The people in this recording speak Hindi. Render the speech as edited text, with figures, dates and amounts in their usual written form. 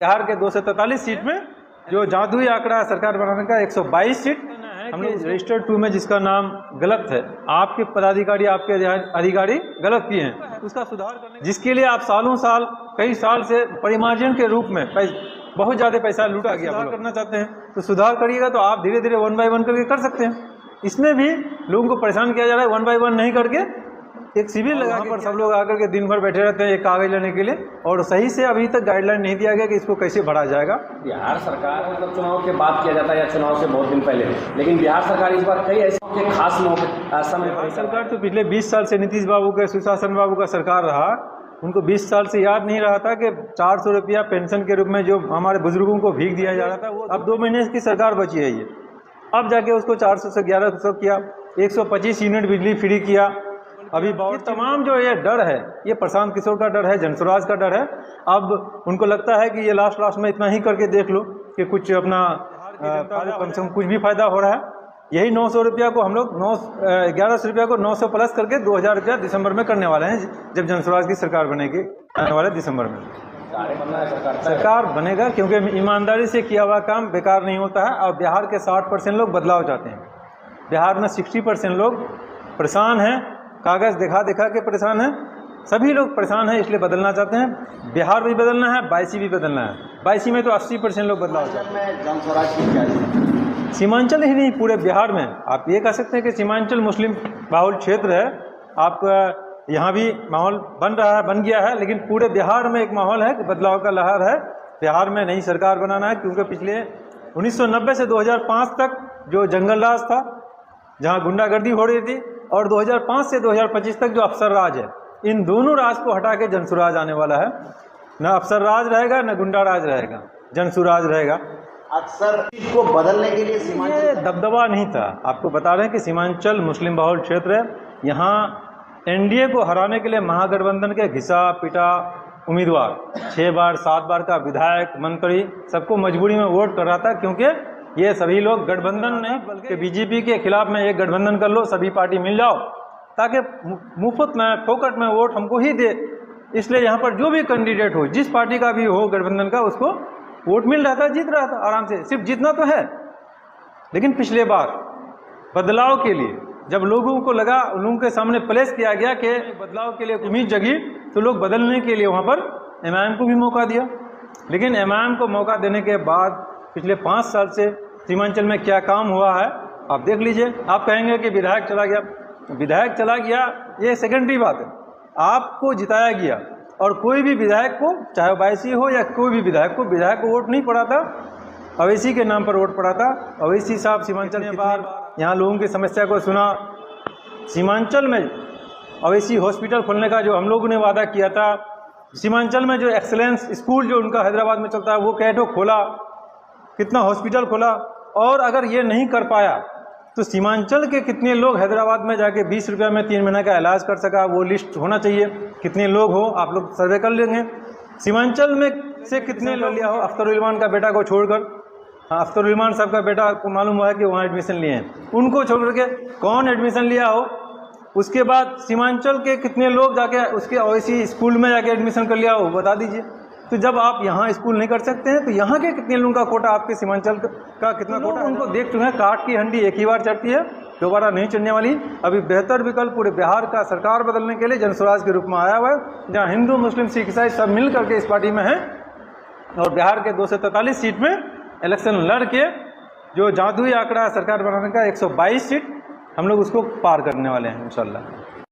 बिहार के 243 सीट में जो जादुई आंकड़ा है सरकार बनाने का 122 सीट हम लोग रजिस्टर्ड 2 में जिसका नाम गलत है, आपके पदाधिकारी आपके अधिकारी गलत किए हैं, उसका सुधार करने जिसके लिए आप सालों साल कई साल से परिमार्जन के रूप में बहुत ज़्यादा पैसा लूटा गया करना चाहते हैं, तो सुधार करिएगा तो आप धीरे धीरे 1 बाय 1 करके कर सकते हैं। इसमें भी लोगों को परेशान किया जा रहा है 1 बाय 1 नहीं करके एक शिविर लगा पर सब लोग आकर के दिन भर बैठे रहते हैं एक कागज लेने के लिए, और सही से अभी तक गाइडलाइन नहीं दिया गया कि इसको कैसे बढ़ाया जाएगा। बिहार सरकार मतलब चुनाव के बाद किया जाता है या चुनाव से बहुत दिन पहले, लेकिन बिहार सरकार इस बार कई ऐसे खास समय पर सरकार तो पिछले 20 साल से नीतीश बाबू का सुशासन बाबू का सरकार रहा, उनको 20 साल से याद नहीं रहा था कि 400 रुपया पेंशन के रूप में जो हमारे बुजुर्गों को भीख दिया जा रहा था वो अब 2 महीने की सरकार बची है ये, अब जाके उसको 400 से 1100 किया, 125 यूनिट बिजली फ्री किया। अभी बहुत तमाम जो ये डर है ये प्रशांत किशोर का डर है, जनसुराज का डर है। अब उनको लगता है कि ये लास्ट में इतना ही करके देख लो कि कुछ अपना कम से कम कुछ भी फायदा हो रहा है। यही 900 रुपया को हम लोग 1100 रुपया को 900 प्लस करके 2000 रुपया दिसंबर में करने वाले हैं, जब जनसुराज की सरकार बनेगी आने वाले दिसंबर में। सरकार बनेगा क्योंकि ईमानदारी से किया हुआ काम बेकार नहीं होता है, और बिहार के 60% लोग बदलाव चाहते हैं। बिहार में 60% लोग परेशान हैं, कागज़ दिखा दिखा के परेशान हैं, सभी लोग परेशान हैं इसलिए बदलना चाहते हैं। बिहार भी बदलना है, 22 भी बदलना है। 22 में तो 80% लोग बदलाव चाहते हैं। सीमांचल ही नहीं पूरे बिहार में आप ये कह सकते हैं कि सीमांचल मुस्लिम बाहुल क्षेत्र है, आप यहाँ भी माहौल बन रहा है, बन गया है, लेकिन पूरे बिहार में एक माहौल है कि बदलाव का लहर है। बिहार में नई सरकार बनाना है क्योंकि पिछले 1990 से 2005 तक जो जंगल राज था, जहाँ गुंडागर्दी हो रही थी, और 2005 से 2025 तक जो अफसर राज है, इन दोनों राज को हटा के जनसुराज आने वाला है। न अफसर राज रहेगा न गुंडा राज रहेगा, जनसुराज रहेगा। अक्सर को बदलने के लिए सीमांचल दबदबा नहीं था। आपको बता रहे हैं कि सीमांचल मुस्लिम बहुल क्षेत्र है, यहाँ एनडीए को हराने के लिए महागठबंधन के घिसा पिटा उम्मीदवार 6 बार 7 बार का विधायक मंत्री सबको मजबूरी में वोट कर रहा था, क्योंकि ये सभी लोग गठबंधन नहीं बल्कि बीजेपी के खिलाफ में एक गठबंधन कर लो, सभी पार्टी मिल जाओ, ताकि मुफ्त में फोकट में वोट हमको ही दे। इसलिए यहाँ पर जो भी कैंडिडेट हो, जिस पार्टी का भी हो गठबंधन का, उसको वोट मिल रहा था, जीत रहा था आराम से। सिर्फ जीतना तो है, लेकिन पिछले बार बदलाव के लिए जब लोगों को लगा, लोगों के सामने प्लेस किया गया कि बदलाव के लिए उम्मीद जगी, तो लोग बदलने के लिए वहाँ पर एमआईएम को भी मौका दिया। लेकिन एमआईएम को मौका देने के बाद पिछले 5 साल से सीमांचल में क्या काम हुआ है आप देख लीजिए। आप कहेंगे कि विधायक चला गया, विधायक चला गया ये सेकेंडरी बात है। आपको जिताया गया, और कोई भी विधायक को, चाहे अवैसी हो या कोई भी विधायक को वोट नहीं पड़ा था, अवैसी के नाम पर वोट पड़ा था। अवैसी साहब सीमांचल के बाहर यहाँ लोगों की समस्या को सुना। सीमांचल में अवैसी हॉस्पिटल खोलने का जो हम लोगों ने वादा किया था, सीमांचल में जो एक्सलेंस स्कूल जो उनका हैदराबाद में चलता है वो कैटो खोला, कितना हॉस्पिटल खोला। और अगर ये नहीं कर पाया तो सीमांचल के कितने लोग हैदराबाद में जाके 20 रुपया में 3 महीने का इलाज कर सका, वो लिस्ट होना चाहिए। कितने लोग हो आप लोग सर्वे कर लेंगे। सीमांचल में से कितने लोग लिया हो अख्तर उलमान का बेटा को छोड़कर, हाँ अख्तर उलमान साहब का बेटा को मालूम हुआ है कि वहाँ एडमिशन लिए हैं, उनको छोड़ करके कौन एडमिशन लिया हो। उसके बाद सीमांचल के कितने लोग जाके उसके ओवैसी स्कूल में जाके एडमिशन कर लिया हो, बता दीजिए। तो जब आप यहाँ स्कूल नहीं कर सकते हैं तो यहाँ के कितने लोगों का कोटा, आपके सीमांचल का कितना कोटा उनको देख चुके हैं। काठ की हंडी एक ही बार चढ़ती है, दोबारा नहीं चढ़ने वाली। अभी बेहतर विकल्प पूरे बिहार का सरकार बदलने के लिए जनसुराज के रूप में आया हुआ है, जहाँ हिंदू मुस्लिम सिख ईसाई सब मिल करके इस पार्टी में हैं, और बिहार के 243 सीट में इलेक्शन लड़ के जो जादुई आंकड़ा सरकार बनाने का 122 सीट हम लोग उसको पार करने वाले हैं इंशाल्लाह।